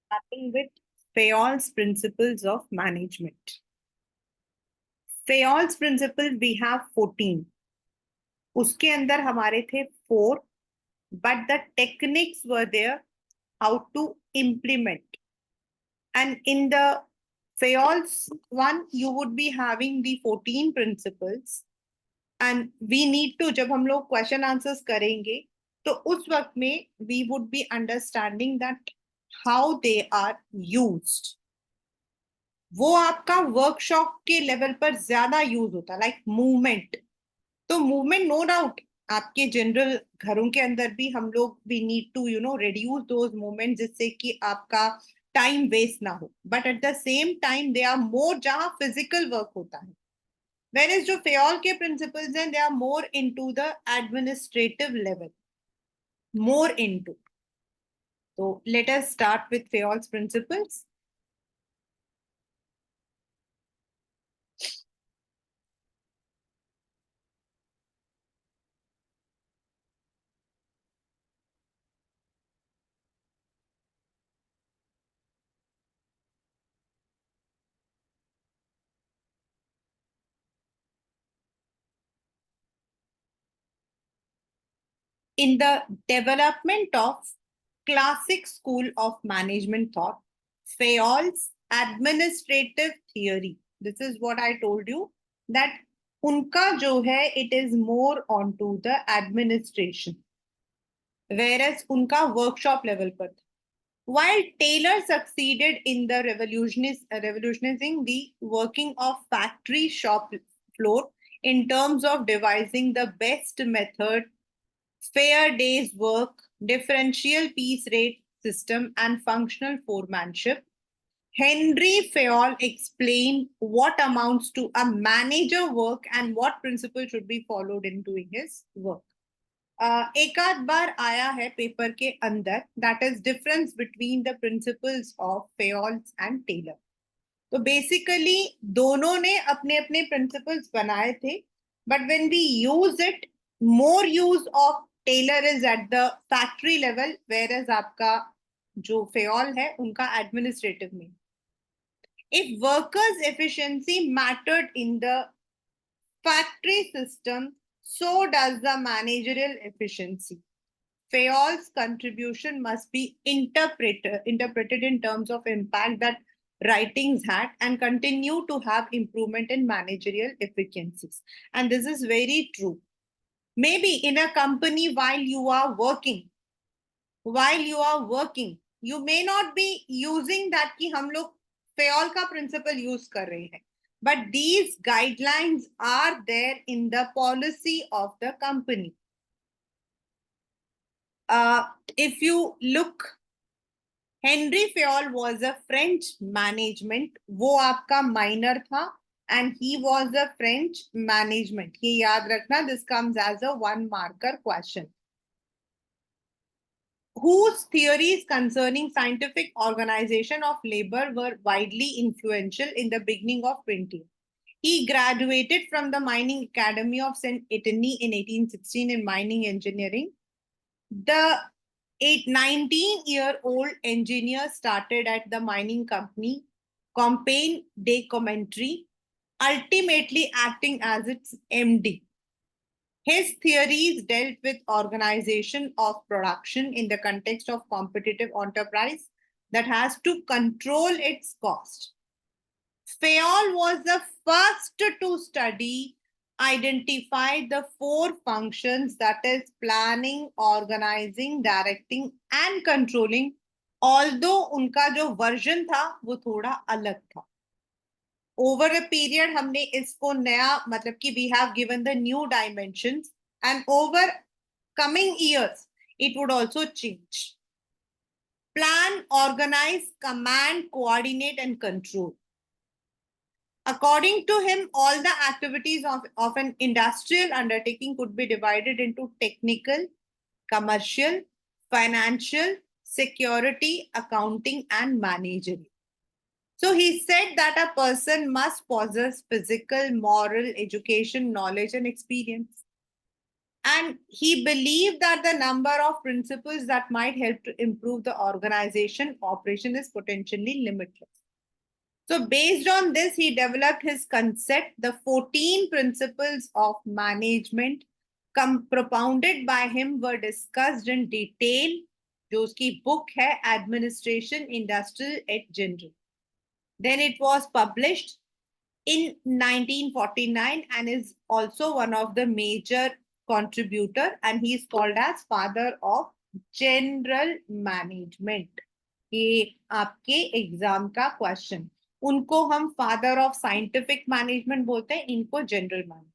Starting with Fayol's principles of management. Fayol's principle we have 14. उसके अंदर हमारे थे 4, but the techniques were there how to implement. And in the Fayol's one, you would be having the 14 principles. And we need to, जब हम लोग question answers करेंगे, तो उस वक्त में we would be understanding that how they are used. वो आपका वर्कशॉप के लेवल पर ज्यादा यूज होता है, लाइक मूवमेंट. तो मूवमेंट नो डाउट आपके जनरल घरों के अंदर भी हम लोग we need to reduce those movement, जिससे कि आपका टाइम वेस्ट ना हो. But at the same time they are more जहां फिजिकल वर्क होता है. वेर इज जो फेयोल के प्रिंसिपल्स हैं, they are more into the administrative level, more into. तो let us start with Fayol's principles. In the development of classic school of management thought, Fayol's administrative theory. This is what I told you, that unka jo hai, it is more onto the administration, whereas unka workshop level par. While Taylor succeeded in the revolutionizing the working of factory shop floor in terms of devising the best method, fair day's work, differential piece rate system, and functional foremanship, Henry Fayol explained what amounts to a manager work and what principle should be followed in doing his work. एक आध बार आया है paper के अंदर, that is difference between the principles of Fayol's and Taylor. तो basically दोनों ने अपने अपने प्रिंसिपल्स बनाए थे, but when we use it, more use of Taylor is at the factory level, whereas आपका जो फेयोल है उनका एडमिनिस्ट्रेटिव में. If workers efficiency mattered in the factory system, so does the managerial efficiency. Fayol's contribution must be interpreted in terms of impact that writings had and continue to have improvement in managerial efficiencies. And this is very true. Maybe in a company while you are working, you may not be using that कि हम लोग Fayol का principle use कर रहे हैं. But these guidelines are there in the policy of the company. If you look, Henry Fayol was a French management. वो आपका minor था, and he was a French management. ये याद रखना, this comes as a 1-marker question. Whose theories concerning scientific organization of labor were widely influential in the beginning of 20th. He graduated from the Mining Academy of St. Etienne in 1816 in mining engineering. The 19-year-old engineer started at the mining company, Compagnie des Commentary, ultimately acting as its MD. His theories dealt with organization of production in the context of competitive enterprise that has to control its cost. Fayol was the first to study, identify the 4 functions, that is planning, organizing, directing and controlling. Although उनका जो version था वो थोड़ा अलग था. Over a period हमने इसको नया, मतलब कि we have given the new dimensions, and over coming years it would also change. Plan, organize, command, coordinate and control. According to him, all the activities of an industrial undertaking could be divided into technical, commercial, financial, security, accounting and managerial. So he said that a person must possess physical, moral, education, knowledge, and experience. And he believed that the number of principles that might help to improve the organization operation is potentially limitless. So based on this, he developed his concept, the 14 principles of management propounded by him were discussed in detail, जो उसकी book है Administration Industrial et General. Then it was published in 1949 and is also one of the major contributor, and he is called as father of general management. ये आपके exam का question, उनको हम father of scientific management बोलते हैं, इनको general management.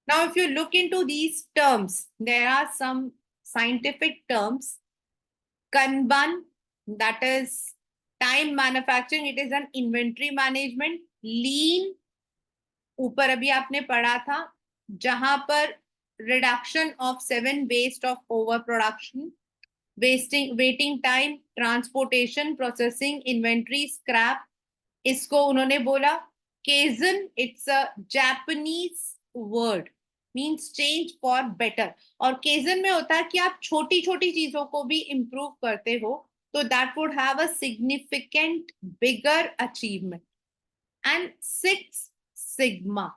Now if you look into these terms, there are some scientific terms. Kanban, that is time manufacturing, it is an inventory management. Lean, ऊपर अभी आपने पढ़ा था, जहां पर reduction of 7 waste of over production, waiting time, transportation, processing, inventory, scrap, इसको उन्होंने बोला kaizen. It's a Japanese word, means change for better. और केजन में होता है कि आप छोटी छोटी चीजों को भी इंप्रूव करते हो, तो that would have a significant bigger achievement. And 6 sigma.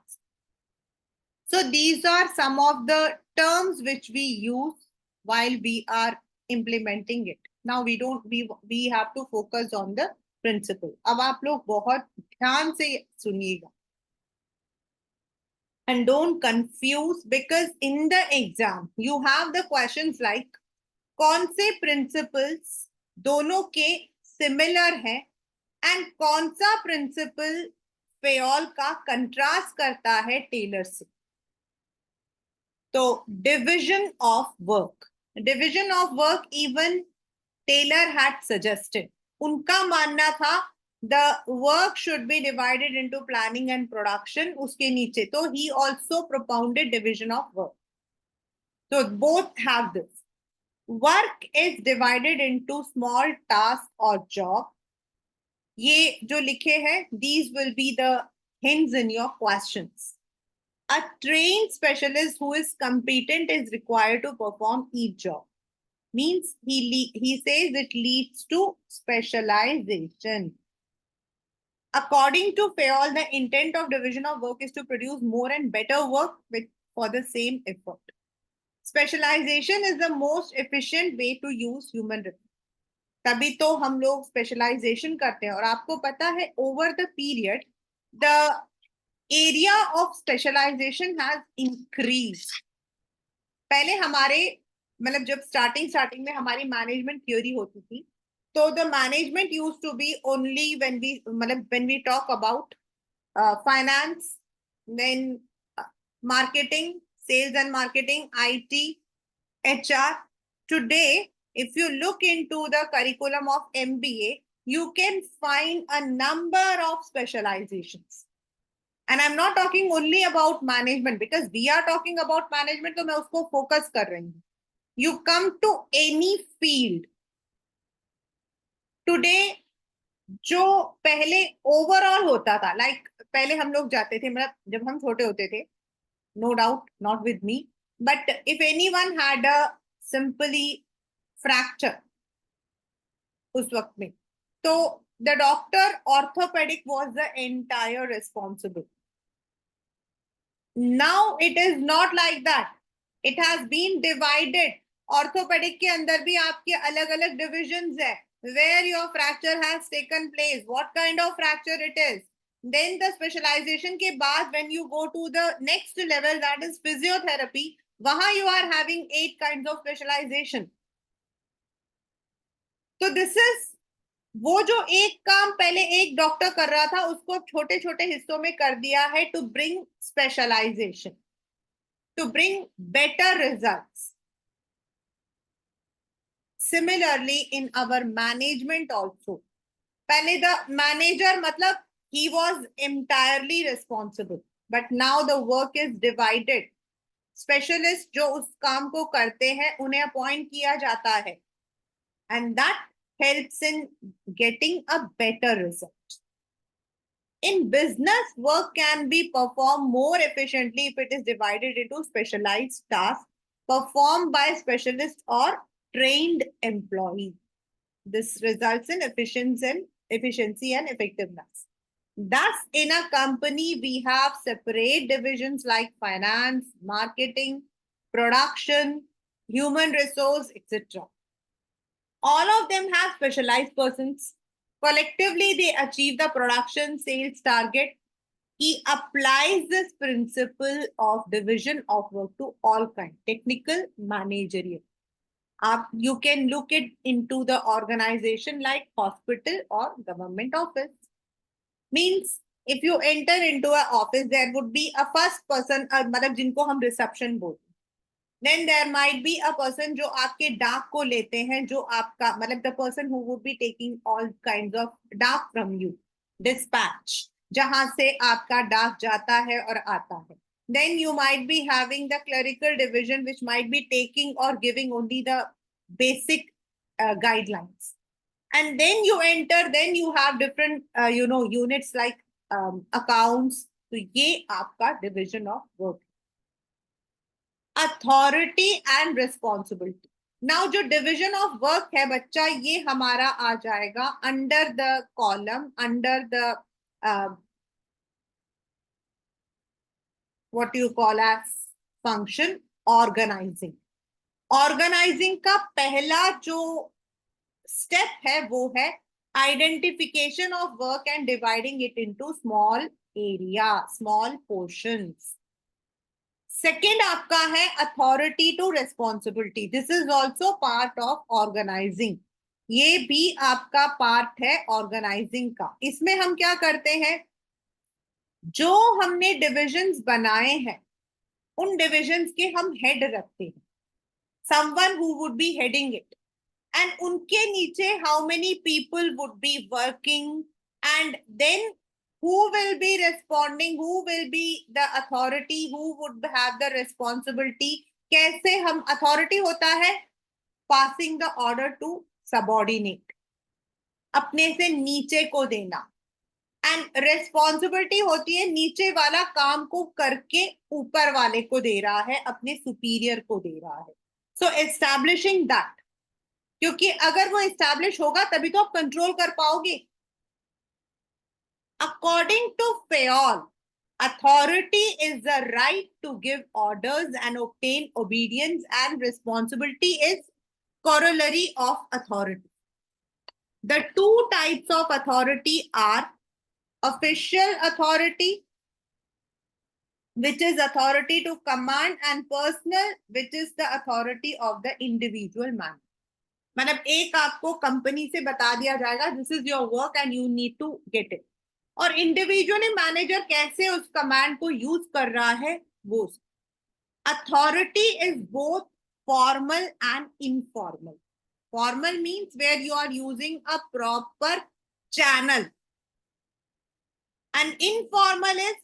So these are some of the terms which we use while we are implementing it. Now we have to focus on the principle. अब आप लोग बहुत ध्यान से सुनिएगा. And don't confuse, because in the exam you have the questions like कौन से principles दोनों के similar हैं and कौन सा principle फेयोल का कंट्रास्ट करता है टेलर से. तो division of work even Taylor had suggested. उनका मानना था the work should be divided into planning and production, उसके नीचे. तो he also propounded division of work. तो both have this. Work is divided into small task और job. ये जो लिखे हैं, these will be the hints in your questions. A trained specialist who is competent is required to perform each job. Means he says it leads to specialization. According to Fayol, the intent of division of work is to produce more and better work for the same effort. Specialization is the most efficient way to use human resources. तभी तो हम लोग specialisation करते हैं. और आपको पता है over the period the area of specialisation has increase. पहले हमारे मतलब जब स्टार्टिंग में हमारी मैनेजमेंट थ्योरी होती थी, तो the management use to be only when we talk about finance, then marketing, sales and marketing, IT, HR. Today, if you look into the curriculum of MBA, you can find a number of specializations. And I'm not talking only about management, because we are talking about management, तो मैं उसको focus कर रही हूँ. You come to any field. Today, जो पहले overall होता था, like पहले हम लोग जाते थे, मतलब जब हम छोटे होते थे, no doubt, not with me, but if anyone had a simply fracture उस वक्त में, तो the doctor orthopedic was the entire responsible. Now it is not like that. It has been divided. Orthopedic के अंदर भी आपके अलग अलग divisions है, where your fracture has taken place, what kind of fracture it is. Then the specialization के बाद when you go to the next level, that is physiotherapy, वहां you are having 8 kinds of specialization. तो this is वो जो एक काम पहले एक डॉक्टर कर रहा था, उसको छोटे छोटे हिस्सों में कर दिया है to bring specialisation, to bring better results. Similarly, in our management also, पहले the manager मतलब he was entirely responsible, but now the work is divided. Specialist जो उस काम को करते हैं उन्हें अपॉइंट किया जाता है, and that helps in getting a better result. In business, work can be performed more efficiently if it is divided into specialized tasks performed by specialist or trained employee. This results in efficiency and effectiveness. Thus, in a company, we have separate divisions like finance, marketing, production, human resource, etc. All of them have specialized persons. Collectively, they achieve the production sales target. He applies this principle of division of work to all kinds, technical, managerial. You can look it into the organization like hospital or government office. Means if you enter into an office, there would be a first person, मतलब जिनको हम reception बोलते हैं. Then there might be a person जो आपके डाक को लेते हैं, जो आपका मतलब the person who would be taking all kinds of डाक from you, dispatch, जहां से आपका डाक जाता है और आता है. Then you might be having the clerical division which might be taking or giving only the basic guidelines. And then you enter, then you have different units like accounts. तो ये आपका division of work. Authority and responsibility. Now जो division of work है बच्चा, ये हमारा आ जाएगा under the column, under the what you call as function organizing. Organizing का पहला जो step है वो है identification of work and dividing it into small area, small portions. Second आपका है authority to responsibility. This is also part of organizing. ये भी आपका part है organizing का. इसमें हम क्या करते हैं, जो हमने divisions बनाए हैं उन divisions के हम head रखते हैं. Someone who would be heading it. And उनके नीचे how many people would be working, and then who will be responding, who will be the authority, who would have the responsibility. कैसे हम authority होता है passing the order to subordinate, अपने से नीचे को देना, and responsibility होती है नीचे वाला काम को करके ऊपर वाले को दे रहा है, अपने superior को दे रहा है. So establishing that, क्योंकि अगर वो एस्टैब्लिश होगा तभी तो आप कंट्रोल कर पाओगे. According to Fayol, authority is the right to give orders and obtain obedience, and responsibility is corollary of authority. The two types of authority are official authority, which is authority to command, and personal, which is the authority of the individual man. मतलब एक आपको company से बता दिया जाएगा this is your work and you need to get it, और individually manager कैसे उस कमांड को यूज कर रहा है वो. Authority is both formal and informal. Formal means where you are using a proper channel, and informal is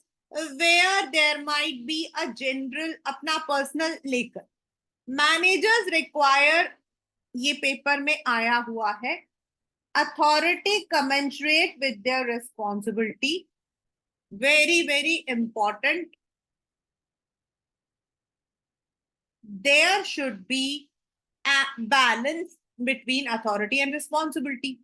where there might be a general अपना personal लेकर. मैनेजर्स रिक्वायर, ये पेपर में आया हुआ है, authority commensurate with their responsibility. Very very important. There should B a balance between authority and responsibility.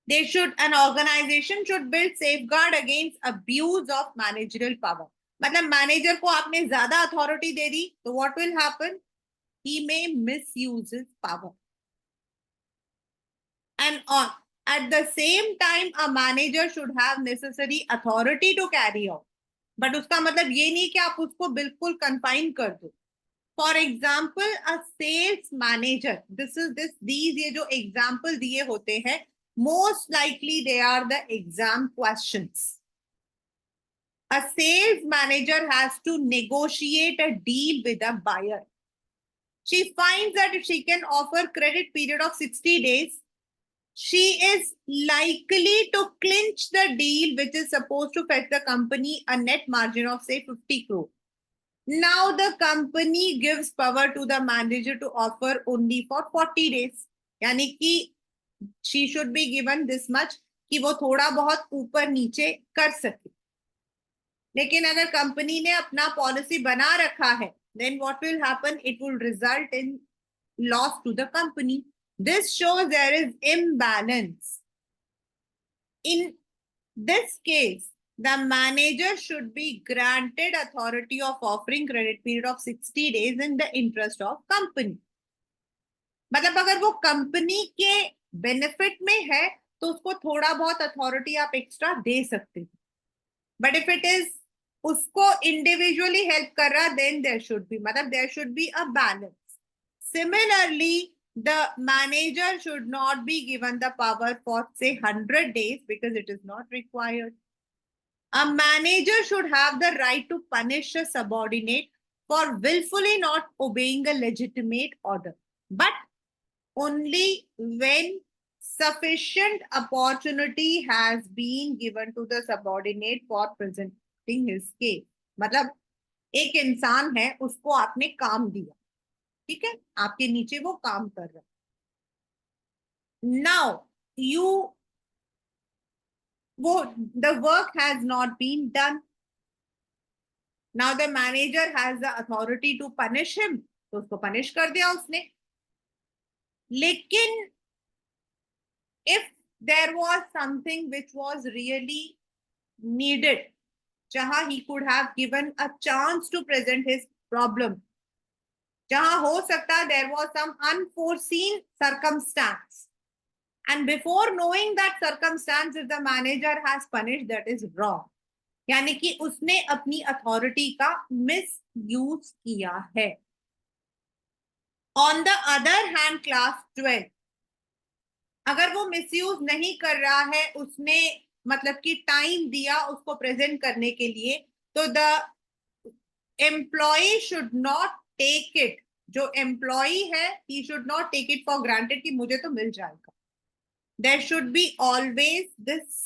An organization should build safeguard against abuse of managerial power. मतलब manager को आपने ज्यादा authority दे दी तो what will happen? He may misuse his power. And at the same time, a manager should have necessary authority to carry out. But उसका मतलब ये नहीं कि आप उसको बिल्कुल confine कर दो. For example, a sales manager. These ये जो example दिए होते हैं, most likely they are the exam questions. A sales manager has to negotiate a deal with a buyer. She finds that if she can offer credit period of 60 days, she is likely to clinch the deal, which is supposed to fetch the company a net margin of say 50 crore. Now the company gives power to the manager to offer only for 40 days. यानी कि she should be given this much कि वो थोड़ा बहुत ऊपर नीचे कर सके. लेकिन अगर कंपनी ने अपना पॉलिसी बना रखा है then what will happen? It will result in loss to the company. This shows there is imbalance. In this case, the manager should be granted authority of offering credit period of 60 days in the interest of company. मतलब अगर वो company के benefit में है तो उसको थोड़ा बहुत अथॉरिटी आप एक्स्ट्रा दे सकते हो, बट इफ इट इज उसको इंडिविजुअली हेल्प कर रहा, देन देयर शुड बी, मतलब there should be a balance. Similarly, the manager should not be given the power for say 100 days because it is not required. A manager should have the right to punish a subordinate for willfully not obeying a legitimate order, but only when sufficient opportunity has been given to the subordinate for presenting his case. मतलब एक इंसान है, उसको आपने काम दिया, ठीक है, आपके नीचे वो काम कर रहा है. Now the work has not been done. Now the manager has the authority to punish him, तो उसको पनिश कर दिया उसने. लेकिन if there was something which was really needed, जहां he could have given a chance to present his problem, जहां हो सकता there was some unforeseen circumstance, and before knowing that circumstance, if the manager has punished, that is wrong. यानी कि उसने अपनी authority का miss use किया है. On the other hand, class 12, अगर वो मिसयूज नहीं कर रहा है, उसने मतलब कि टाइम दिया उसको प्रेजेंट करने के लिए, तो the employee should not take it, जो एम्प्लॉय है, he should not take it for granted कि मुझे तो मिल जाएगा. There should be always this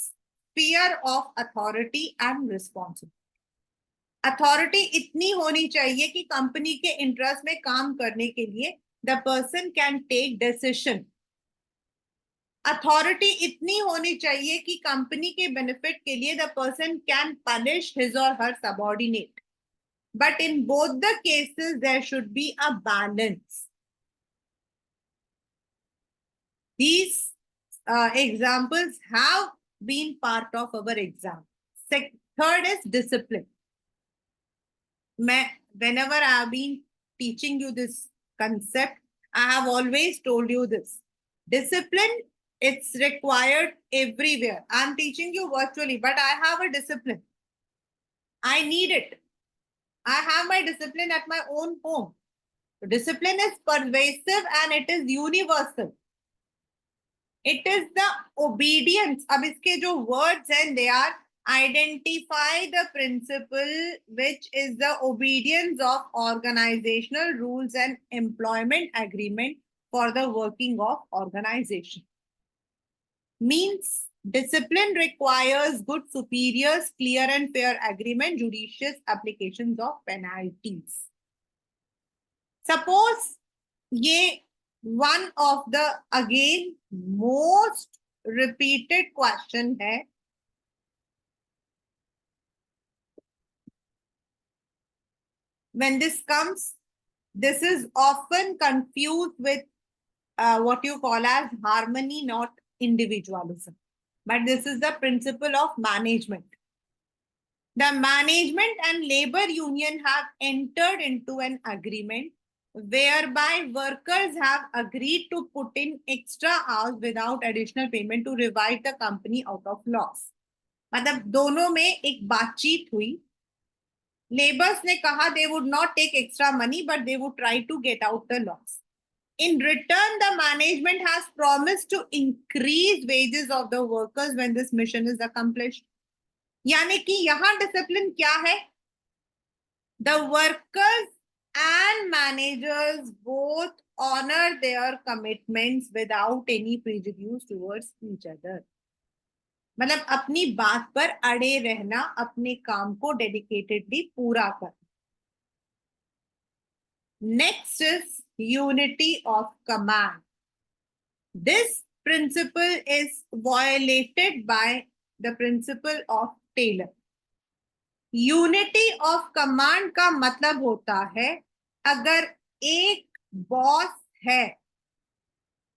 fear of authority and responsibility. अथॉरिटी इतनी होनी चाहिए कि कंपनी के इंटरेस्ट में काम करने के लिए the person can take decision. Authority इतनी होनी चाहिए कि कंपनी के बेनिफिट के लिए the person can punish his or her subordinate. But in both the cases there should be a balance. These examples have been part of our exam. Third is discipline. Whenever I have been teaching you this concept, I have always told you this. Discipline, it's required everywhere. I'm teaching you virtually, but I have a discipline. I need it. I have my discipline at my own home. Discipline is pervasive and it is universal. It is the obedience. अब इसके जो words हैं, they are identify the principle which is the obedience of organizational rules and employment agreement for the working of organization. Means discipline requires good superiors, clear and fair agreement, judicious applications of penalties. Suppose ये one of the again most repeated question है. When this comes, this is often confused with what you call as harmony, not individualism. But this is the principle of management. The management and labor union have entered into an agreement whereby workers have agreed to put in extra hours without additional payment to revive the company out of loss. मतलब दोनों में एक बातचीत हुई. Laborers ने कहा they would not take extra money, but they would try to get out the loss. In return, the management has promised to increase wages of the workers when this mission is accomplished. यानी कि यहाँ discipline क्या है? The workers and managers both honor their commitments without any prejudice towards each other. मतलब अपनी बात पर अड़े रहना, अपने काम को डेडिकेटेडली पूरा करना. Next is unity of command. This principle is violated by the principle of Taylor. Unity of command का मतलब होता है अगर एक बॉस है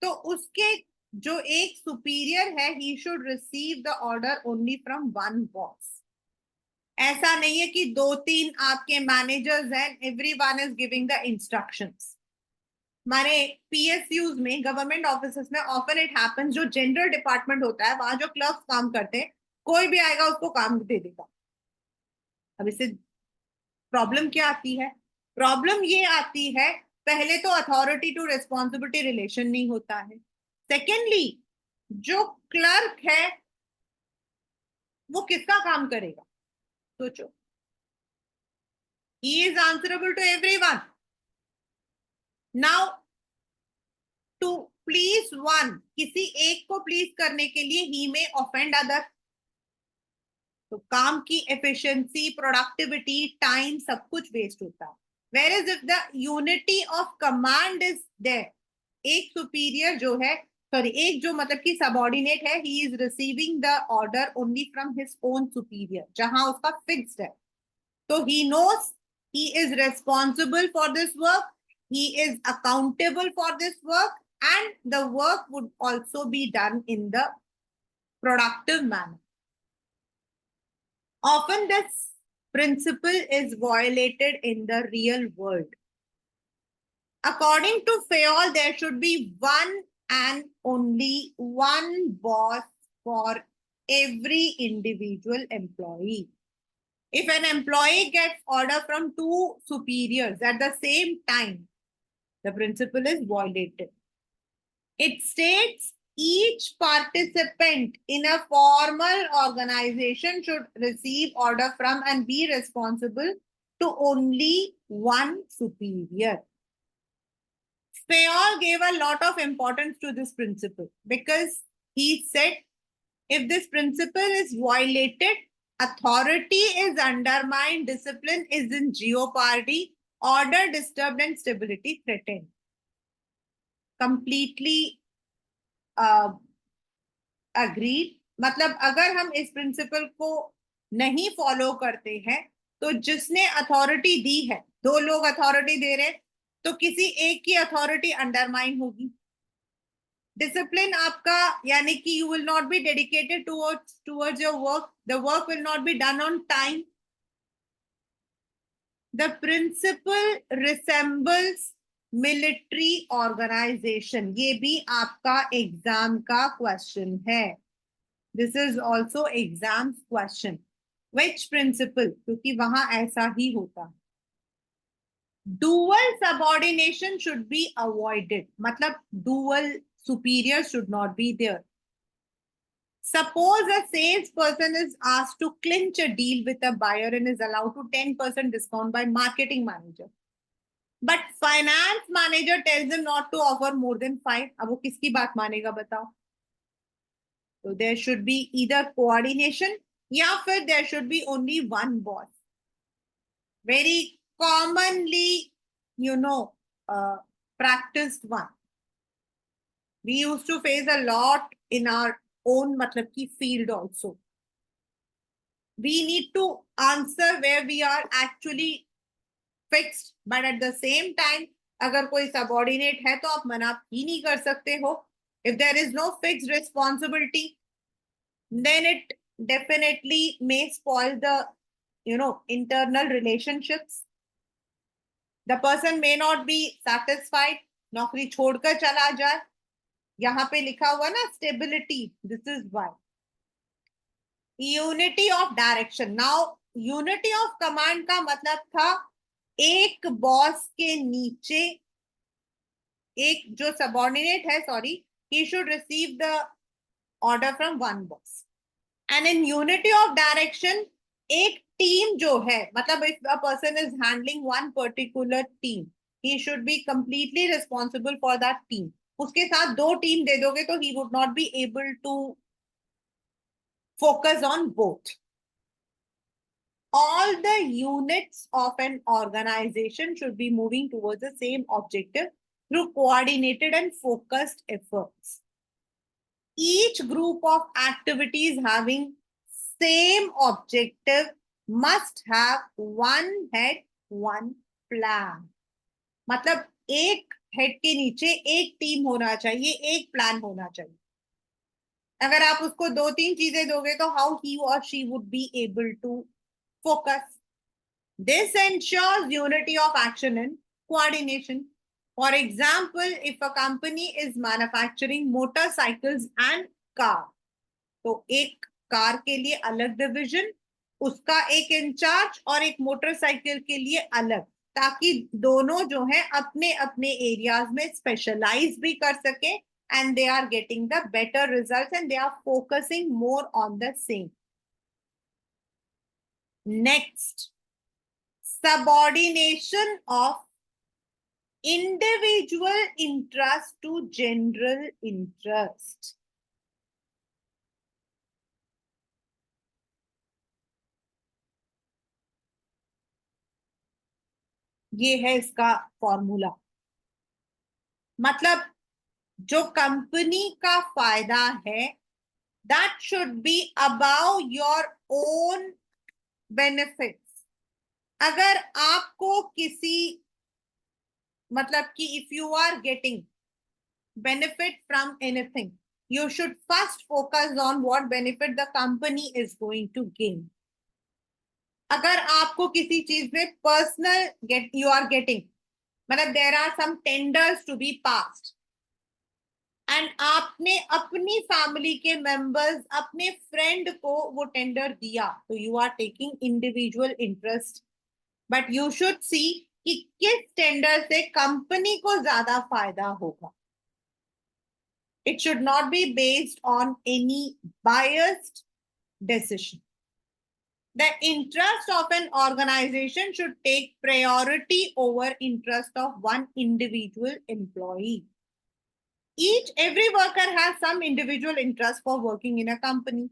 तो उसके जो एक सुपीरियर है, he should receive the order only from one boss. ऐसा नहीं है कि दो तीन आपके मैनेजर्स हैं, every one is giving the instructions. हमारे पीएसयूज में, गवर्नमेंट ऑफिस में ऑफन इट हैपेंस, जो जनरल डिपार्टमेंट होता है वहां जो क्लर्क्स काम करते हैं, कोई भी आएगा उसको काम दे देगा। अब इससे प्रॉब्लम क्या आती है? प्रॉब्लम ये आती है, पहले तो अथॉरिटी टू रिस्पॉन्सिबिलिटी रिलेशन नहीं होता है। सेकेंडली, जो क्लर्क है वो किसका काम करेगा? सोचो, he is answerable to everyone. Now to please one, किसी एक को प्लीज करने के लिए ही में ऑफेंड अदर। तो काम की एफिशिएंसी, प्रोडक्टिविटी, टाइम सब कुछ वेस्ट होता है। Where is if the unity of command is there, एक सुपीरियर जो है, सॉरी एक जो मतलब कि सबऑर्डिनेट है, he is receiving the order only from his own superior, जहां उसका फिक्स्ड है। तो he knows he is responsible for this work, he is accountable for this work, and the work would also be done in the productive manner. Often this principle is violated in the real world. According to Fayol, there should be one and only one boss for every individual employee. If an employee gets order from two superiors at the same time, the principle is violated. It states each participant in a formal organization should receive order from and be responsible to only one superior. Fayol gave a lot of importance to this principle because he said if this principle is violated, authority is undermined, discipline is in jeopardy, order disturbed, and stability threatened. Completely agreed. मतलब अगर हम इस principal को नहीं follow करते हैं तो जिसने अथॉरिटी दी है, दो लोग अथॉरिटी दे रहे, तो किसी एक की अथॉरिटी अंडरमाइन होगी। डिसिप्लिन आपका, यानी कि you will not be dedicated towards your work, the work will not be done on time. The principle resembles military organisation, ये भी आपका एग्जाम का क्वेश्चन है। This is also exam question. Which principle? क्योंकि वहां ऐसा ही होता है। Dual subordination should be avoided, मतलब dual superior should not be there. Suppose a salesperson is asked to clinch a deal with a buyer and is allowed to 10% discount by marketing manager. But finance manager tells him not to offer more than 5. अब वो किसकी बात मानेगा बताओ? So there should be either coordination या फिर there should be only one boss. Very commonly, practiced one. We used to face a lot in our own matlab ki field also. We need to answer where we are actually fixed, but at the same time, अगर कोई subordinate है तो आप मना ही नहीं कर सकते हो. If there is no fixed responsibility, then it definitely may spoil the, internal relationships. The person may not be satisfied, नौकरी छोड़कर चला जाए. यहाँ पे लिखा हुआ ना stability, this is why. Unity of direction. Now unity of command का मतलब था एक बॉस के नीचे एक जो सबऑर्डिनेट है, sorry, he should receive the order from one boss. And in unity of direction एक टीम जो है, मतलब if a person is handling one particular team, he should be completely responsible for that team. उसके साथ दो team दे दोगे तो he would not be able to focus on both. All the units of an organization should be moving towards the same objective through coordinated and focused efforts. Each group of activities having same objective must have one head, one plan. मतलब एक head के नीचे एक team होना चाहिए, एक plan होना चाहिए। अगर आप उसको दो तीन चीजें दोगे तो हाउ ही और she would be able to focus. This ensures unity of action and coordination. For example, if a company is manufacturing motorcycles and car, तो एक कार के लिए अलग डिवीजन, उसका एक इंचार्ज और एक मोटरसाइकिल के लिए अलग, ताकि दोनों जो है अपने अपने एरियाज में स्पेशलाइज भी कर सके and they are getting the better results and they are focusing more on the same. Next, subordination of individual interest to general interest. ये है इसका फॉर्मूला। मतलब जो कंपनी का फायदा है that should be about your own benefits. अगर आपको किसी मतलब कि if you are getting benefit from anything, you should first focus on what benefit the company is going to gain. अगर आपको किसी चीज में personal get you are getting, मतलब there are some tenders to be passed and आपने अपनी family के members अपने फ्रेंड को वो टेंडर दिया, तो you are taking individual interest. But you should see कि किस टेंडर से कंपनी को ज्यादा फायदा होगा। It should not be based on any biased decision. The interest of an organization should take priority over interest of one individual employee. Every worker has some individual interest for working in a company.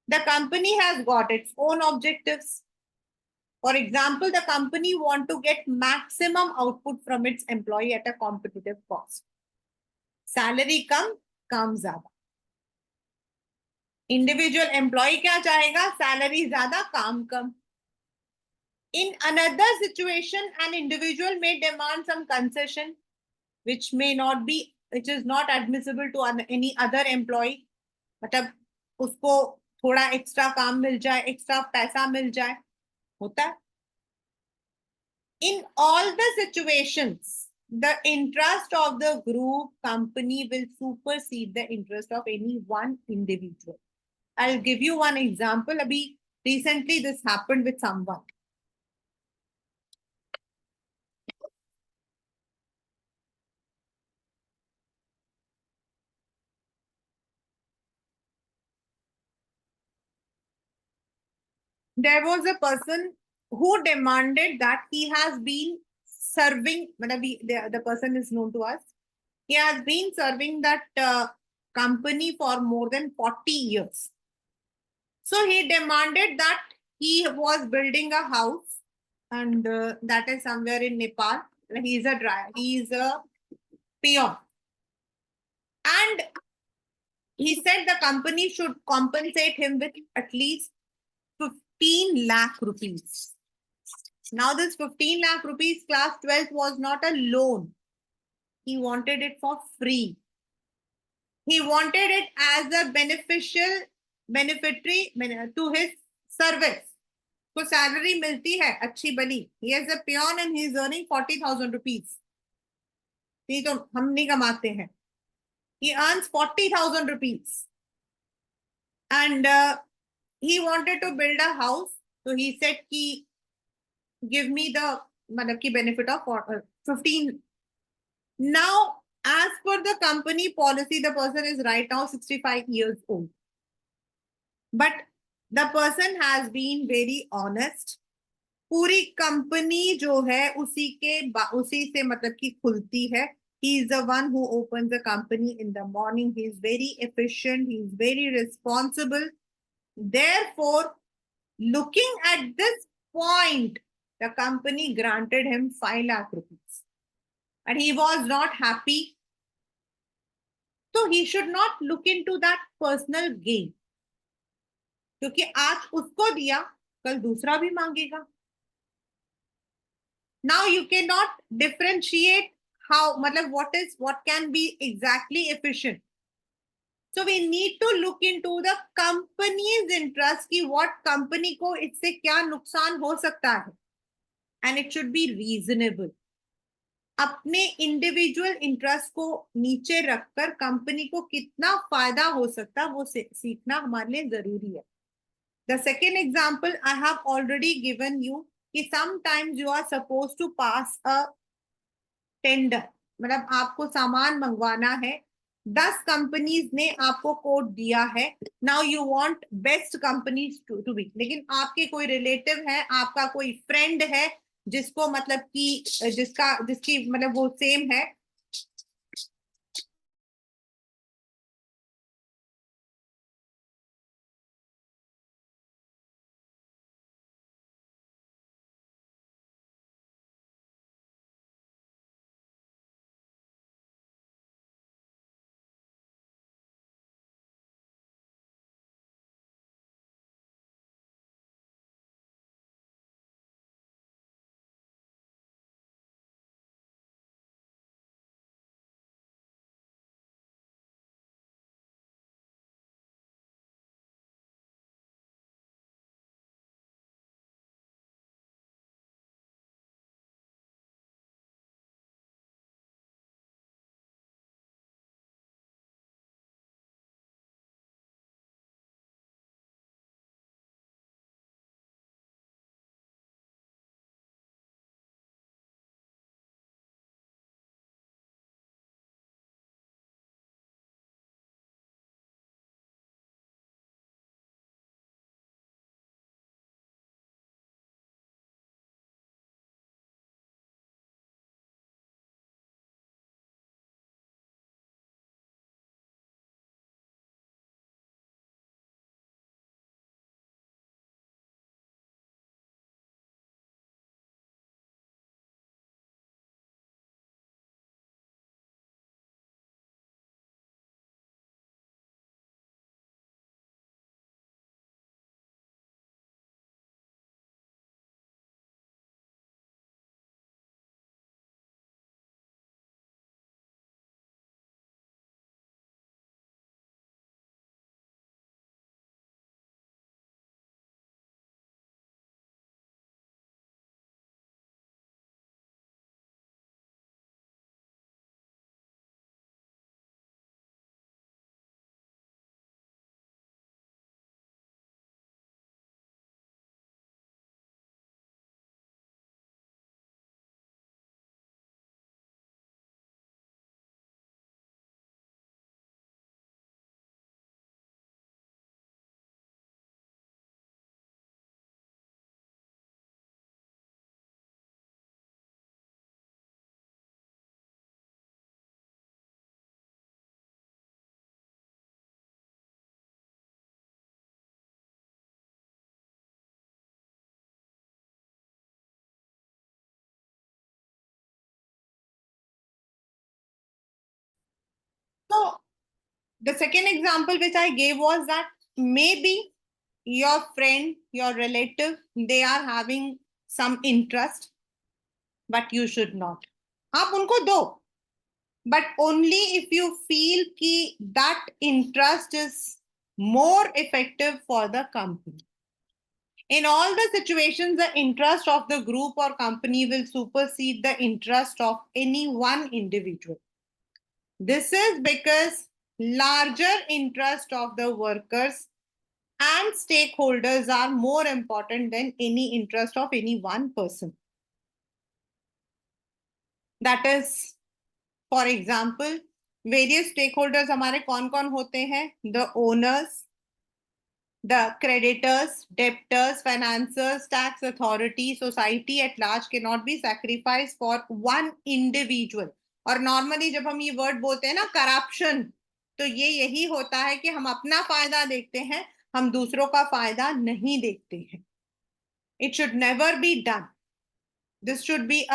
The company has got its own objectives. For example, the company want to get maximum output from its employee at a competitive cost. Salary कम ज्यादा। Individual employee क्या चाहेगा? Salary ज्यादा, काम कम। In another situation, an individual may demand some concession, which is not admissible to any other employee. मतलब उसको थोड़ा extra काम मिल जाए, एक्स्ट्रा पैसा मिल जाए, होता है। In all the situations, the interest of the group company will supersede the interest of any one individual. I'll give you one example. Abhi, recently this happened with someone. There was a person who demanded that he has been serving, the person is known to us. He has been serving that company for more than 40 years. So he demanded that he was building a house and that is somewhere in Nepal. He is a peon. And he said the company should compensate him with at least 15 lakh rupees. Now this 15 lakh rupees class 12th was not a loan. He wanted it for free. He wanted it as a beneficiary to his service. So salary milti hai, अच्छी बनी. He is a peon and he is earning 40,000 rupees. ये तो हम नहीं कमाते हैं. He earns 40,000 rupees. And he wanted to build a house. So he said, give me the benefit of 15. Now, as per the company policy, the person is right now 65 years old. But the person has been very honest. पूरी company जो है उसी से मतलब की खुलती है. He is the one who opens the company in the morning. He is very efficient. He is very responsible. Therefore, looking at this point, the company granted him 5 lakh rupees. And he was not happy. So he should not look into that personal gain. क्योंकि आज उसको दिया, कल दूसरा भी मांगेगा. Now you cannot differentiate how, matlab, what can be exactly efficient. So we need to look into the company's interest कि what company को इससे क्या नुकसान हो सकता है, and it should be reasonable. अपने इंडिविजुअल इंटरेस्ट को नीचे रखकर कंपनी को कितना फायदा हो सकता है वो सीखना हमारे लिए जरूरी है. The second example I have already given you कि sometimes you are suppose to pass a tender, मतलब आपको सामान मंगवाना है, 10 कंपनीज ने आपको कोड दिया है. Now you want best companies to be, लेकिन आपके कोई रिलेटिव है, आपका कोई फ्रेंड है जिसको मतलब कि जिसकी मतलब वो सेम है. So the second example which I gave was that maybe your friend, your relative, they are having some interest, but you should not. आप उनको दो, but only if you feel कि that interest is more effective for the company. In all the situations, the interest of the group or company will supersede the interest of any one individual. This is because larger interest of the workers and stakeholders are more important than any interest of any one person. That is, for example, various stakeholders हमारे कौन कौन होते हैं? The owners, the creditors, debtors, financiers, tax authority, society at large cannot be sacrificed for one individual. और normally जब हम ये word बोलते हैं ना corruption, तो ये यही होता है कि हम अपना फायदा देखते हैं, हम दूसरों का फायदा नहीं देखते हैं. It should never be done. This should be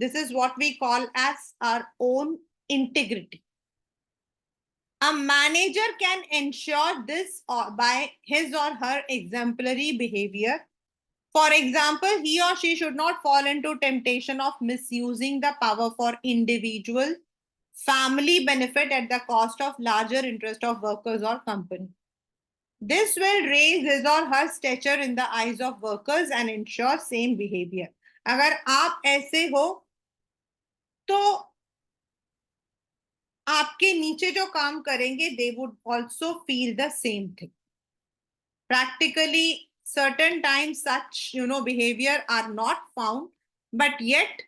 this is what we call as our own integrity. A manager can ensure this by his or her exemplary behavior, For example, he or she should not fall into temptation of misusing the power for individual family benefit at the cost of larger interest of workers or company. This will raise his or her stature in the eyes of workers and ensure same behavior. अगर आप ऐसे हो तो आपके नीचे जो काम करेंगे they would also feel the same thing. Practically, certain times such behavior are not found, but yet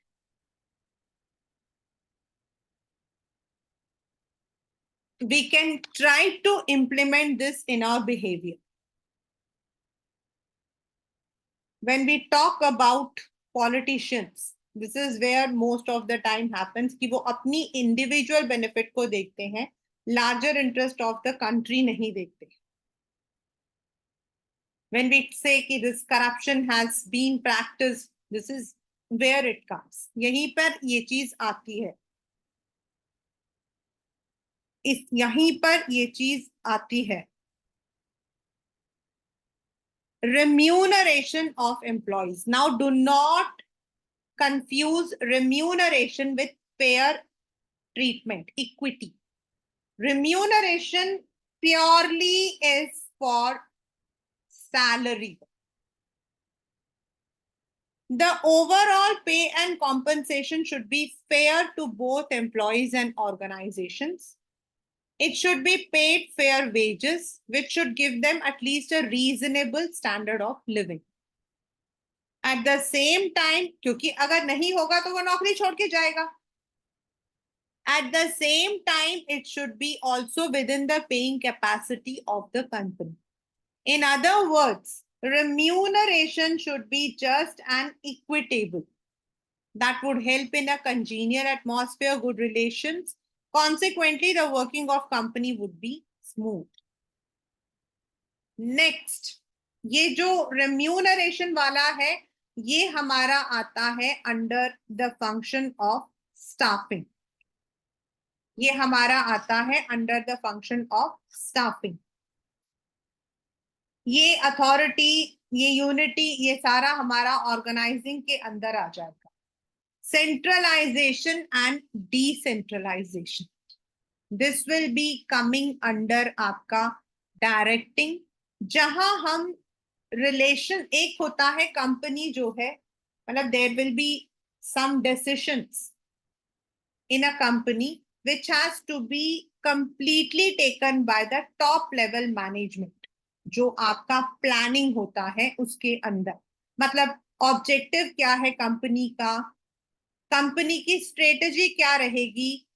we can try to implement this in our behavior. When we talk about politicians, this is where most of the time happens कि वो अपनी individual benefit को देखते हैं, larger interest of the country नहीं देखते. When we say कि this corruption has been practiced, this is where it comes. यहीं पर ये चीज आती है. यहीं पर ये चीज आती है. Remuneration of employees. Now, do not confuse remuneration with fair treatment, equity. Remuneration purely is for salary. The overall pay and compensation should be fair to both employees and organizations. It should be paid fair wages, which should give them at least a reasonable standard of living. At the same time, क्योंकि अगर नहीं होगा तो वो नौकरी छोड़ के जाएगा. At the same time, it should be also within the paying capacity of the company. In other words, remuneration should be just and equitable. That would help in a congenial atmosphere, good relations. Consequently, the working of company would be smooth. Next, ये जो remuneration वाला है, ये हमारा आता है under the function of staffing. ये हमारा आता है under the function of staffing. ये authority, ये unity, ये सारा हमारा organizing के अंदर आ जाएगा. Centralization and decentralization. This will be coming under आपका directing, जहां हम relation एक होता है company जो है, मतलब there will be some decisions in a company which has to be completely taken by the top level management. जो आपका planning होता है उसके अंदर, मतलब objective क्या है company का, कंपनी की स्ट्रेटेजी क्या रहेगी,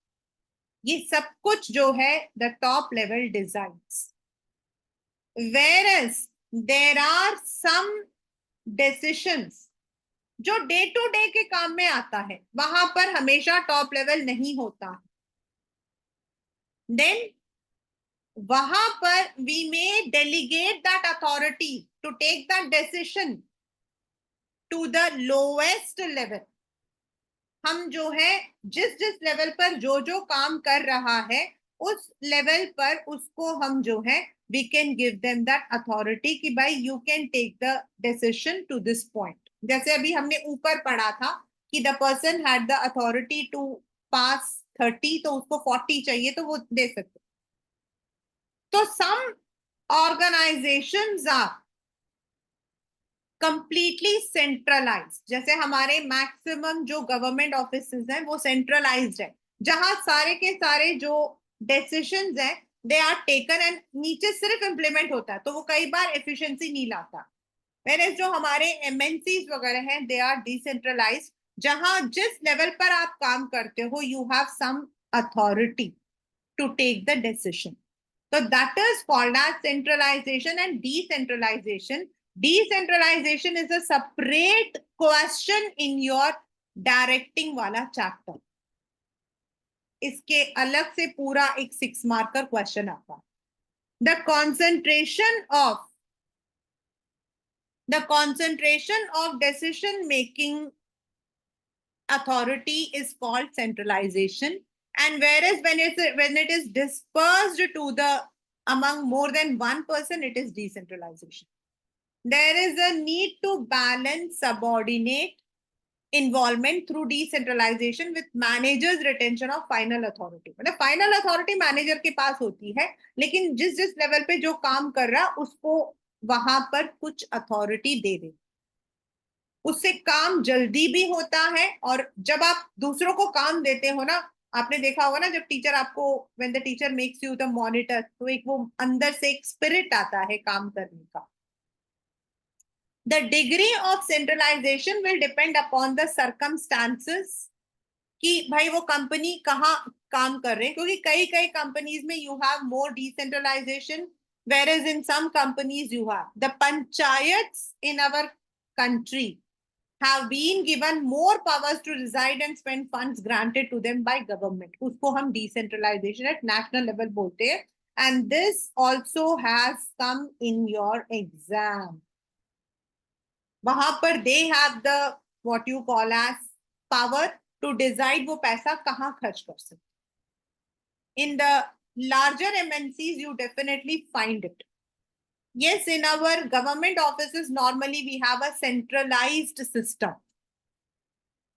ये सब कुछ जो है the top level designs. Whereas there are some decisions जो डे टू डे के काम में आता है, वहां पर हमेशा टॉप लेवल नहीं होता. देन वहां पर we may delegate that authority to take that decision to the lowest level. हम जो है जिस जिस लेवल पर जो जो काम कर रहा है उस लेवल पर उसको हम जो है we can give them that authority कि भाई you can take the decision to this point. जैसे अभी हमने ऊपर पढ़ा था कि the person had the authority to pass 30 तो उसको 40 चाहिए तो वो दे सकते. तो some organizations are completely centralized. जैसे हमारे मैक्सिमम जो गवर्नमेंट ऑफिसेज हैं वो सेंट्रलाइज्ड है, जहां सारे के सारे जो डिसीजंस हैं दे आर टेकन एंड नीचे सिर्फ इंप्लीमेंट होता है, तो वो कई बार एफिशिएंसी नहीं लाता. Whereas जो हमारे एमएनसीज वगैरह हैं दे आर डिसेंट्रलाइज्ड, जहां जिस लेवल पर आप काम करते हो you have some authority to take the decision. So that is called as centralization and decentralization. Decentralization is a separate question in your directing वाला chapter. इसके अलग से पूरा एक 6 मार्कर क्वेश्चन आता है. The concentration of decision making authority is called centralization. And whereas when it is dispersed to the among more than one person, it is decentralization. there is a need to balance subordinate involvement through decentralization with managers retention of final authority. मतलब final authority manager के पास होती है, लेकिन जिस जिस level पे जो काम कर रहा उसको वहां पर कुछ अथॉरिटी दे दे, उससे काम जल्दी भी होता है। और जब आप दूसरों को काम देते हो ना, आपने देखा होगा ना, जब टीचर आपको, when the teacher makes you the monitor, तो एक वो अंदर से एक स्पिरिट आता है काम करने का। The degree of centralization will depend upon the circumstances कि भाई वो कंपनी कहाँ काम कर रहे हैं, क्योंकि कई कई कंपनीज में you have more decentralisation, whereas in some companies you have the panchayats in our country have been given more powers to reside and spend funds granted to them by government, उसको हम decentralization at national level बोलते हैं। And this also has come in your exam, वहां पर they have the what you call as power to decide वो पैसा कहाँ खर्च कर सकते। In the larger MNCs you definitely find it. Yes, in our government offices normally we have a centralized system.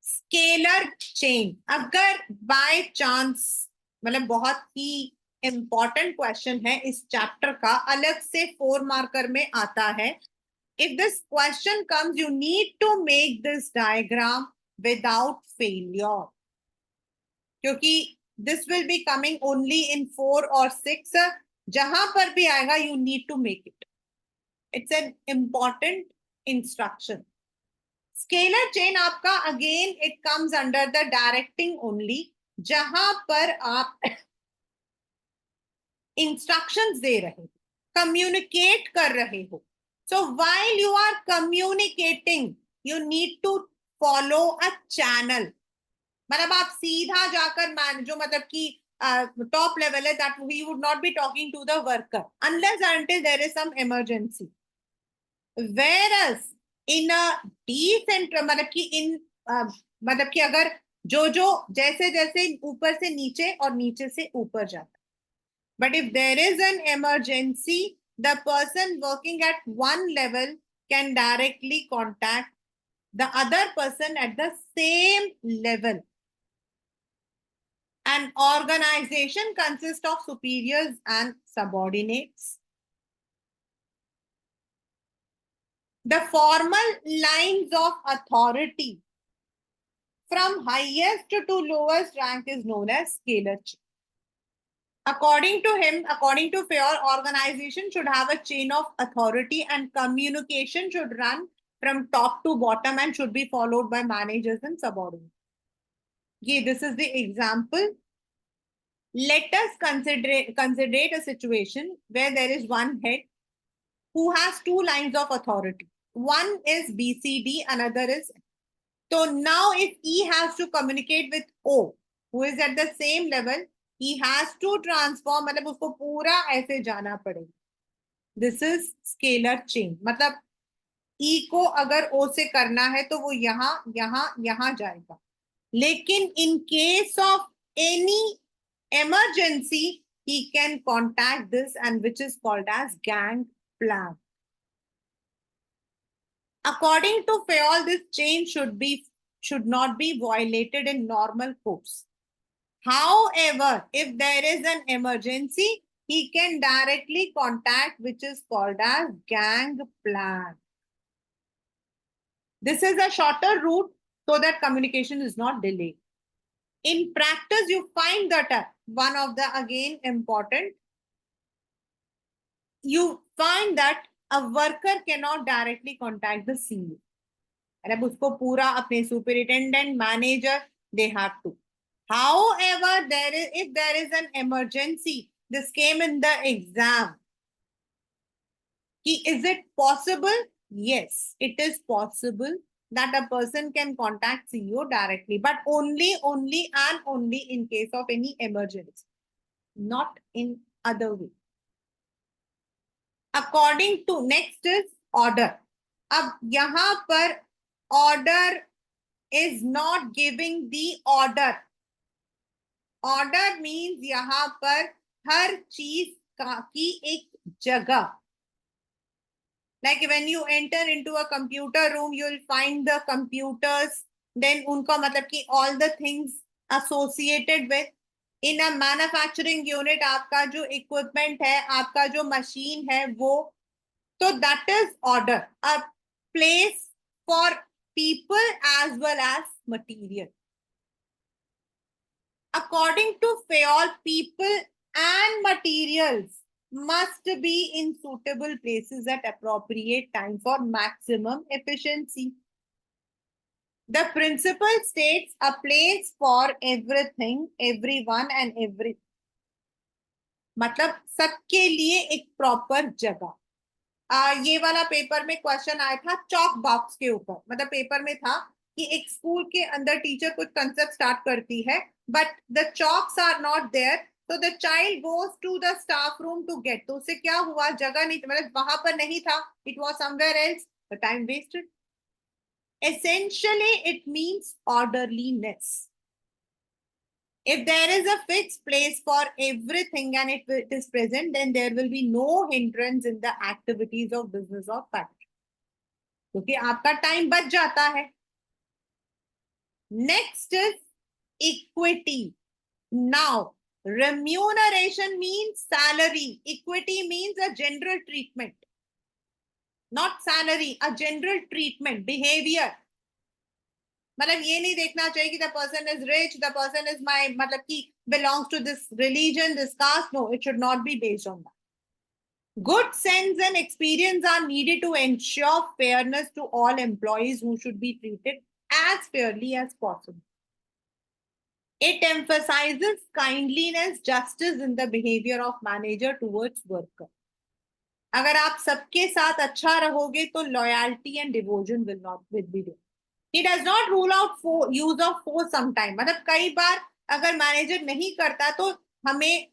Scalar chain, अगर by chance, मतलब बहुत ही important question है इस चैप्टर का, अलग से 4 मार्कर में आता है। If this question comes, you need to make this diagram without failure, क्योंकि this will be coming only in 4 or 6, जहां पर भी आएगा you need to make it. It's an important instruction. Scalar chain आपका again it comes under the directing only, जहां पर आप instructions दे रहे हो, communicate कर रहे हो। So while you are communicating, you need to follow a channel. मतलब आप सीधा जाकर जो मतलब कि top level है, that he would not be talking to the worker unless until there is some emergency. Whereas in a decentral, मतलब कि in मतलब कि अगर जो जो जैसे जैसे ऊपर से नीचे और नीचे से ऊपर जाता, but if there is an emergency, the person working at one level can directly contact the other person at the same level. An organization consists of superiors and subordinates. The formal lines of authority from highest to lowest rank is known as scalar chain. According to him, according to Fair, organization should have a chain of authority and communication should run from top to bottom and should be followed by managers and subordinates. Yeah, this is the example. Let us consider a situation where there is one head who has 2 lines of authority. One is BCD, another is. So now if E has to communicate with O, who is at the same level, he has to transform, मतलब उसको पूरा ऐसे जाना पड़ेगा. This is scalar chain. मतलब E को अगर O से करना है तो वो यहाँ यहाँ यहाँ जाएगा, लेकिन in case of any emergency he can contact this, and which is called as gang plan. According to Fayol, this chain should not be violated in normal course. However, if there is an emergency, he can directly contact, which is called as gang plan. This is a shorter route so that communication is not delayed. In practice, you find that one of the again important, you find that a worker cannot directly contact the CEO. मतलब उसको पूरा अपने superintendent, manager, they have to. However, if there is an emergency, this came in the exam. Is it possible? Yes, it is possible that a person can contact CEO directly, but only and only in case of any emergency, not in other way. According to next is order. अब यहाँ पर order is not giving the order. Order means यहाँ पर हर चीज की एक जगह, Like when you enter into a computer room, you will find the computers, then उनका मतलब कि all the things associated with. In a manufacturing unit, आपका जो equipment है, आपका जो machine है, वो, so that is order, a place for people as well as material. According to Fayol, people and materials must be in suitable places at appropriate time for maximum efficiency. The principle states a place for everything, everyone and every, मतलब सबके लिए एक proper जगह. ये वाला paper में question आया था चॉक बॉक्स के ऊपर. मतलब पेपर में था कि एक स्कूल के अंदर टीचर कुछ कंसेप्ट स्टार्ट करती है, but the chalks are not there, तो the child goes to the staff room to get. तो उससे क्या हुआ, जगह नहीं, मतलब वहां पर नहीं था, it was somewhere else, the time wasted. Essentially, it means orderliness. If there is a fixed place for everything and it is present, then there will be no hindrance in the activities of business or factory. क्योंकि आपका time बच जाता है. Next is equity. Now, remuneration means salary. Equity means a general treatment. Not salary, a general treatment, behavior. मतलब ये नहीं देखना चाहिए कि the person is rich, the person is my, मतलब कि belongs to this religion, this caste. No, it should not be based on that. Good sense and experience are needed to ensure fairness to all employees who should be treated as fairly as possible. It emphasizes kindliness, justice in the behavior of manager towards worker. अगर आप सबके साथ अच्छा रहोगे तो loyalty and devotion will be there. He does not rule out use of force sometime. मतलब कई बार अगर मैनेजर नहीं करता तो हमें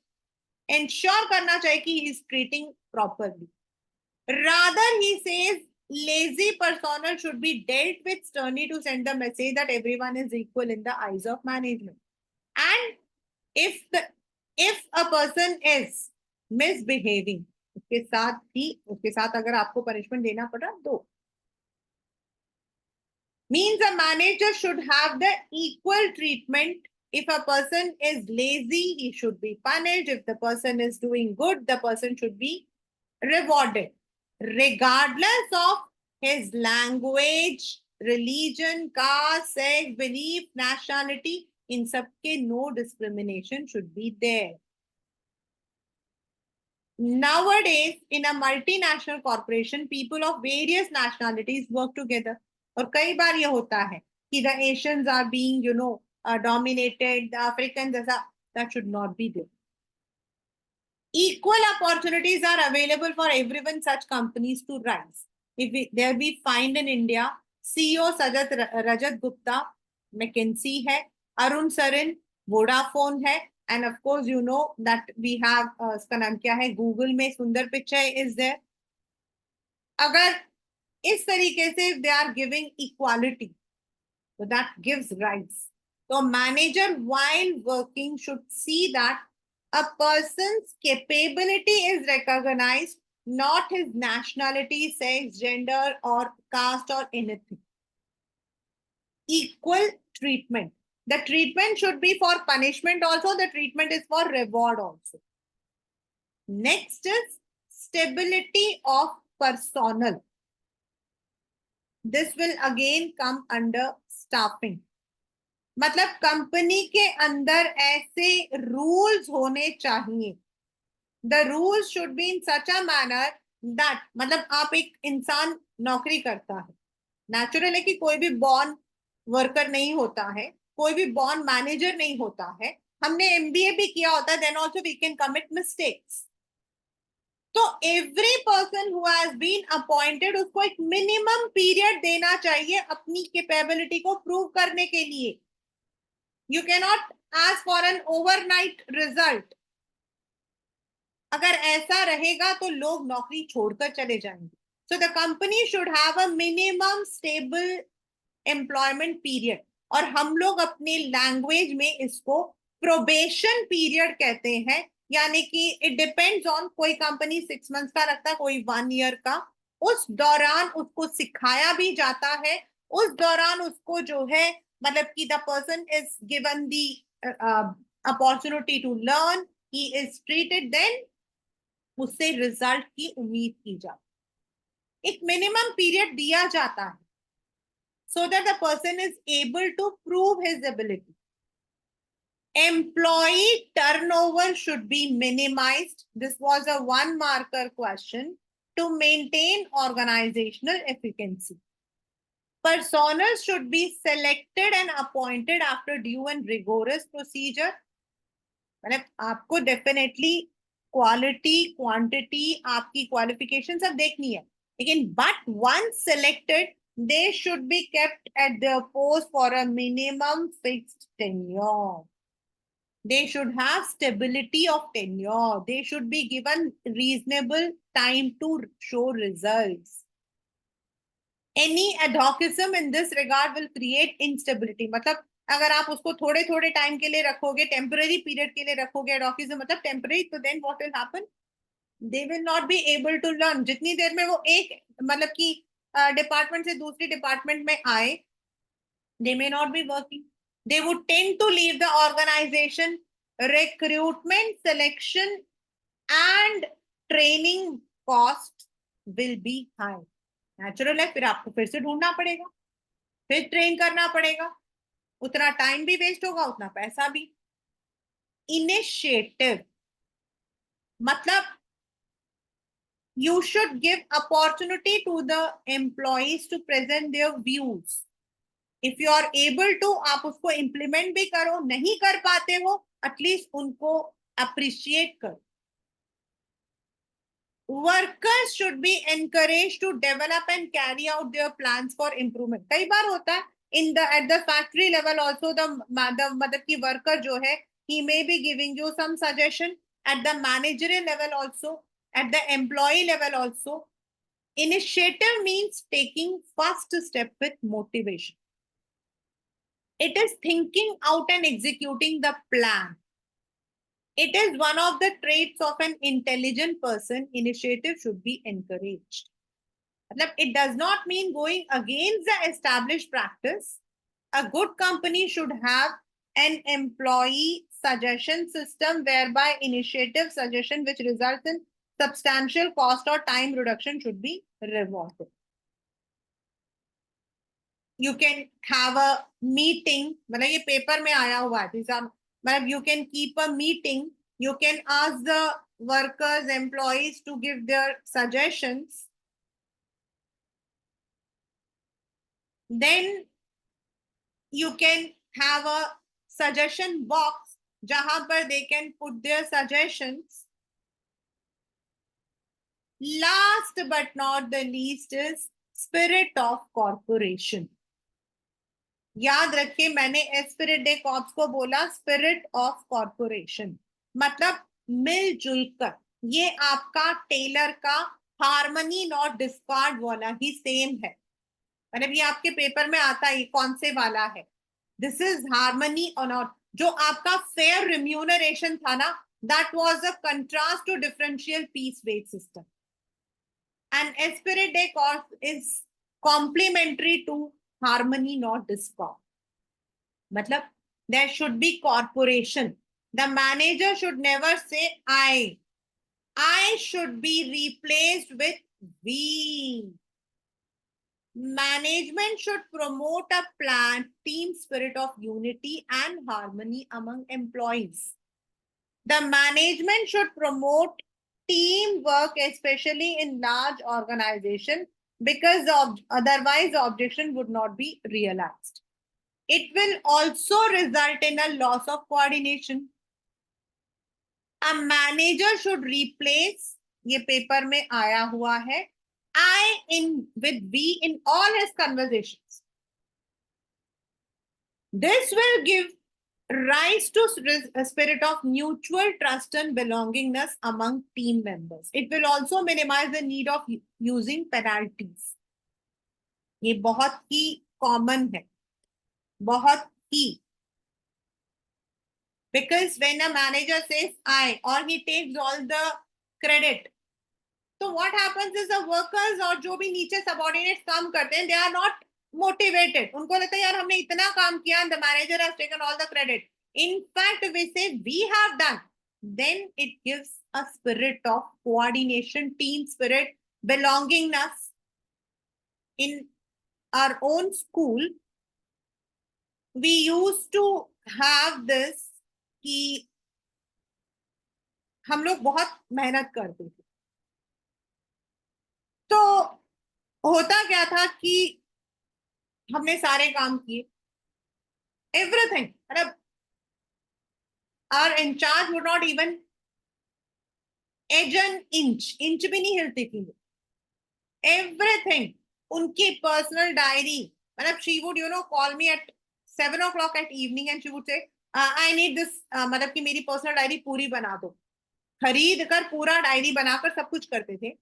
इंश्योर करना चाहिए कि he is treating properly. Rather, he says lazy personnel should be dealt with sternly to send the message that everyone is equal in the eyes of management. And if a person is misbehaving, उसके साथ अगर आपको punishment देना पड़ रहा दो. Means a manager should have the equal treatment. If a person is lazy, he should be punished. If the person is doing good, the person should be rewarded, regardless of his language, religion, caste, sex, belief, nationality. In सबके no discrimination should be there. Nowadays, in a multinational corporation, people of various nationalities work together. और कई बार ये होता है कि the Asians are being, dominated, the Africans, that should not be there. Equal opportunities are available for everyone, such companies to rise. There we find in India, CEO Rajat Gupta, McKinsey है, Arun Sarin, Vodafone है, and of course you know that we have इसका नाम क्या है, Google में Sundar Pichai is there. अगर इस तरीके से they are giving equality, so that gives rights. So manager while working should see that a person's capability is recognized, not his nationality, sex, gender, or caste, or anything. Equal treatment. The treatment should be for punishment also, the treatment is for reward also. Next is stability of personnel. This will again come under staffing. मतलब company के अंदर ऐसे rules होने चाहिए. The rules should be in such a manner that, मतलब आप एक इंसान नौकरी करता है, नेचुरल है कि कोई भी बॉर्न वर्कर नहीं होता है, कोई भी बॉर्न मैनेजर नहीं होता है. हमने एमबीए भी किया होता है, then also we can commit mistakes. तो every person who has been appointed, उसको एक मिनिमम पीरियड देना चाहिए अपनी कैपेबिलिटी को प्रूव करने के लिए. You cannot ask for an overnight result. अगर ऐसा रहेगा तो लोग नौकरी छोड़कर चले जाएंगे. So the company should have a minimum stable employment period. और हम लोग अपने लैंग्वेज में इसको प्रोबेशन पीरियड कहते हैं. यानी कि इट डिपेंड्स ऑन, कोई कंपनी 6 months का रखता है, कोई 1 year का. उस दौरान उसको सिखाया भी जाता है, उस दौरान उसको जो है मतलब कि the person is given the opportunity to learn, he is treated, then उससे रिजल्ट की उम्मीद की जाती है। एक मिनिमम पीरियड दिया जाता है so that the person is able to prove his ability. Employee turnover should be minimized. This was a one marker question to maintain organizational efficiency. Personnel should be selected and appointed after due and rigorous procedure. मतलब आपको definitely quality quantity आपकी qualification सब देखनी है, लेकिन but once selected they should be kept at their post for a minimum fixed tenure. They should have stability of tenure. They should be given reasonable time to show results. Any adhocism in this regard will create instability. मतलब अगर आप उसको थोड़े थोड़े time के लिए रखोगे, temporary period के लिए रखोगे, एडॉकिज्म मतलब टेम्पररी, तो then what will happen, they will not be able to learn. जितनी देर में वो एक मतलब कि डिपार्टमेंट से दूसरी डिपार्टमेंट में आए, they may not be working, they would tend to leave the organization. Recruitment, selection and training cost will be high. Natural है, फिर आपको फिर से ढूंढना पड़ेगा, फिर ट्रेन करना पड़ेगा, उतना टाइम भी वेस्ट होगा, उतना पैसा भी। इनिशिएटिव मतलब you should give opportunity to the employees to present their views. If you are able to, आप उसको implement भी करो, नहीं कर पाते हो एटलीस्ट उनको appreciate करो। Workers should be encouraged to develop and carry out their plans for improvement. कई बार होता है in the at the factory level also the मतलब कि worker जो है he may be giving you some suggestion at the managerial level also, at the employee level also. Initiative means taking first step with motivation. It is thinking out and executing the plan. It is one of the traits of an intelligent person. Initiative should be encouraged. It does not mean going against the established practice. A good company should have an employee suggestion system whereby initiative suggestion which results in substantial cost or time reduction should be rewarded. You can have a meeting, मतलब ये paper में आया हुआ है, मतलब you can keep a meeting, you can ask the workers, employees to give their suggestions. Then you can have a suggestion box जहां पर they can put their suggestions. Last but not the least is spirit of corporation. याद रखिए मैंने Spirit de corps को बोला spirit of corporation, मतलब मिलजुल कर। ये आपका टेलर का हार्मनी नॉट डिस्कार्ड वाला ही सेम है, मतलब ये आपके पेपर में आता है कौन से वाला है, दिस इज हार्मनी और नॉट। जो आपका फेयर रिम्यूनरेशन था ना, that was a contrast to differential piece wage system, and esprit de corps is complementary to harmony not discord. matlab there should be corporation. The manager should never say I should be replaced with we. Management should promote a plan team spirit of unity and harmony among employees. The management should promote teamwork especially in large organization because otherwise the objection would not be realized. It will also result in a loss of coordination. A manager should replace, ये paper में आया हुआ है, I in with we in all his conversations. This will give rise to a spirit of mutual trust and belongingness among team members. It will also minimize the need of using penalties. ये बहुत ही common है, बहुत ही, because when a manager says I or he takes all the credit, तो So what happens is the workers और जो भी नीचे subordinates काम करते हैं, they are not motivated. उनको लगता है यार हमने इतना काम किया and the manager has taken all the credit. In fact, we say we have done. Then it gives a spirit of coordination, team spirit, belongingness. In our own school, we used to have this कि हम लोग बहुत मेहनत करते थे. तो होता क्या था कि हमने सारे काम किए, एवरीथिंग, मतलब our incharge would not even edge an inch भी नहीं हिलती थी. Everything, उनकी पर्सनल डायरी, मतलब she would call me at 7 o'clock at evening and she would say I need this, मतलब कि मेरी पर्सनल डायरी पूरी बना दो. खरीद कर पूरा डायरी बनाकर सब कुछ करते थे.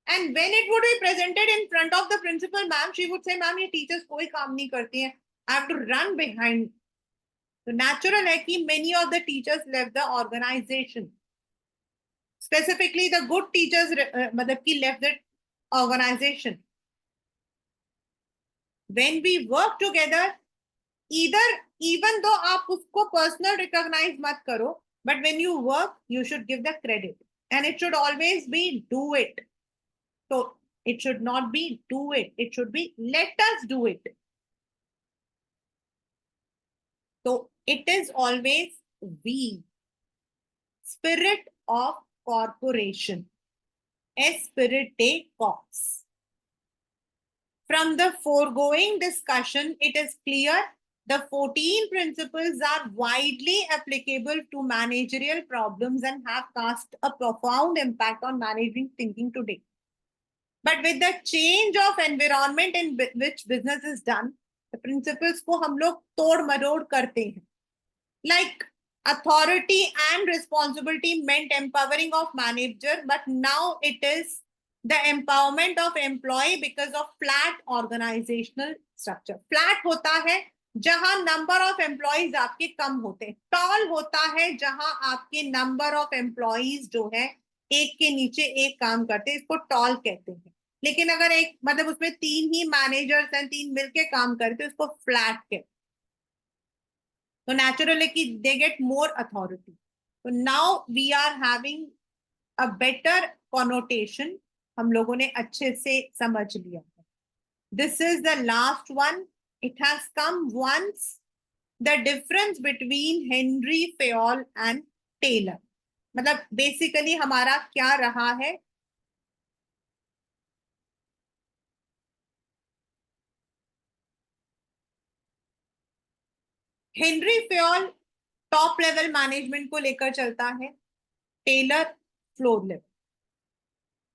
And when it would be presented in front of the principal ma'am, she would say ma'am ये teachers कोई काम नहीं करती हैं, I have to run behind. तो natural है कि many of the teachers left the organization. Specifically the good teachers मतलब कि left the organization. When we work together, either even though आप उसको personal recognize मत करो, but when you work, you should give the credit. And it should always be do it. So it should not be do it. It should be let us do it. So it is always we. Spirit of corporation. Espirite corps. From the foregoing discussion, it is clear the 14 principles are widely applicable to managerial problems and have cast a profound impact on managing thinking today. But with the change of environment in which business is done, the principles को हम लोग तोड़ मरोड़ करते हैं. Like authority and responsibility meant empowering of manager, but now it is the empowerment of employee because of flat organizational structure. Flat होता है जहां number of employees आपके कम होते हैं. Tall होता है जहां आपके number of employees जो है एक के नीचे एक काम करते हैं, इसको tall कहते हैं. लेकिन अगर एक मतलब उसमें 3 ही मैनेजर्स हैं, 3 मिलके काम करते हैं, उसको फ्लैट कहते हैं. So naturally they get more authority. So now we are having a better connotation. हम लोगों ने अच्छे से समझ लिया. This is the last one. It has come once. The difference between Henry Fayol and Taylor. मतलब basically हमारा क्या रहा है? Henry Fayol top level management को लेकर चलता है, टेलर फ्लोर लेवल.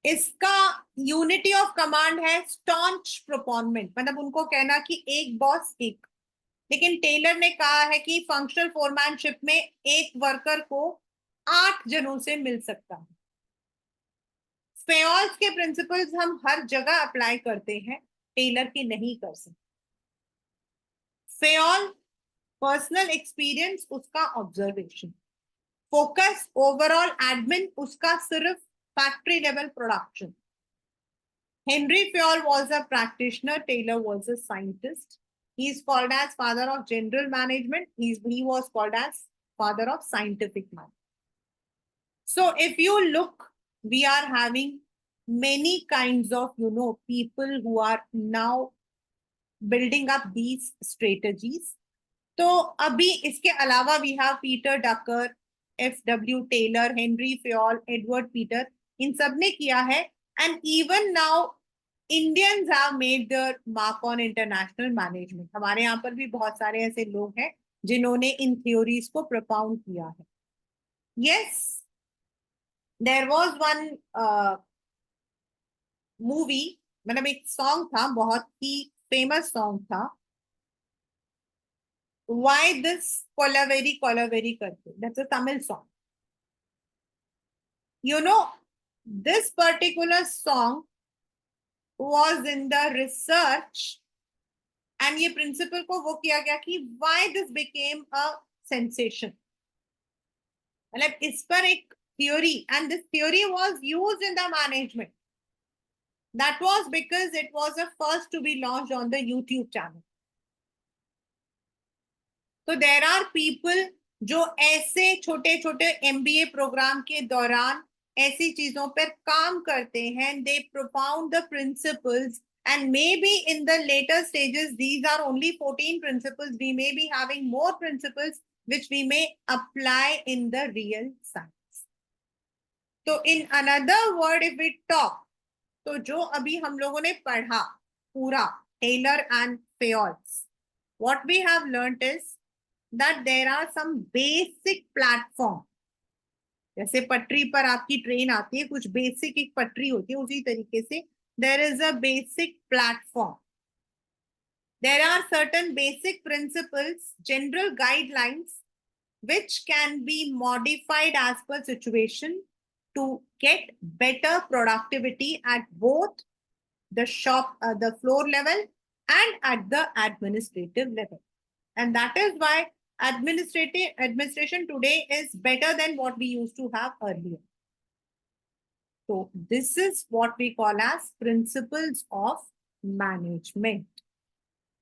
इसका यूनिटी ऑफ कमांड है स्टॉन्च प्रोपोनमेंट, मतलब उनको कहना कि एक बॉस एक. लेकिन टेलर ने कहा है कि फंक्शनल फोरमैनशिप में एक वर्कर को 8 जनों से मिल सकता है. फेयोल्स के प्रिंसिपल्स हम हर जगह अप्लाई करते हैं, टेलर के नहीं कर सकते. फेयोल पर्सनल एक्सपीरियंस उसका ऑब्जर्वेशन, फोकस ओवरऑल एडमिन उसका सिर्फ factory level production. Henry Fayol was a practitioner, Taylor was a scientist. He is called as father of general management. He was called as father of scientific management. So if you look, we are having many kinds of, people who are now building up these strategies. तो अभी इसके अलावा we have Peter Drucker, F.W. Taylor, Henry Fayol, Edward Peter, इन सब ने किया है. And even now Indians have made their mark on international management. हमारे यहाँ पर भी बहुत सारे ऐसे लोग हैं जिन्होंने इन theories को propound किया है. Yes, there was one movie, मतलब एक song था, बहुत ही famous song था, Why this Kolaveri करके. That's a Tamil song. This particular song was in the research and ये principle को वो किया गया कि why this became a sensation. मतलब इस पर एक theory, and this theory was used in the management. That was because it was the first to be launched on the YouTube channel. So there are people जो ऐसे छोटे छोटे MBA programme के दौरान ऐसी चीजों पर काम करते हैं. They propound the principles, and maybe in the later stages these are only 14 principles. We may be having more principles which we may apply in the real science. So in another word, if we talk, तो जो अभी हम लोगों ने पढ़ा पूरा Taylor and Fayol's, what we have learnt is that there are some basic platform. जैसे पटरी पर आपकी ट्रेन आती है, कुछ बेसिक एक पटरी होती है, उसी तरीके से there is a basic platform. There are certain basic principles, general guidelines, which can be modified as per situation to get better productivity at both the the floor level and at the administrative level. And that is why administration today is better than what we used to have earlier. So this is what we call as principles of management.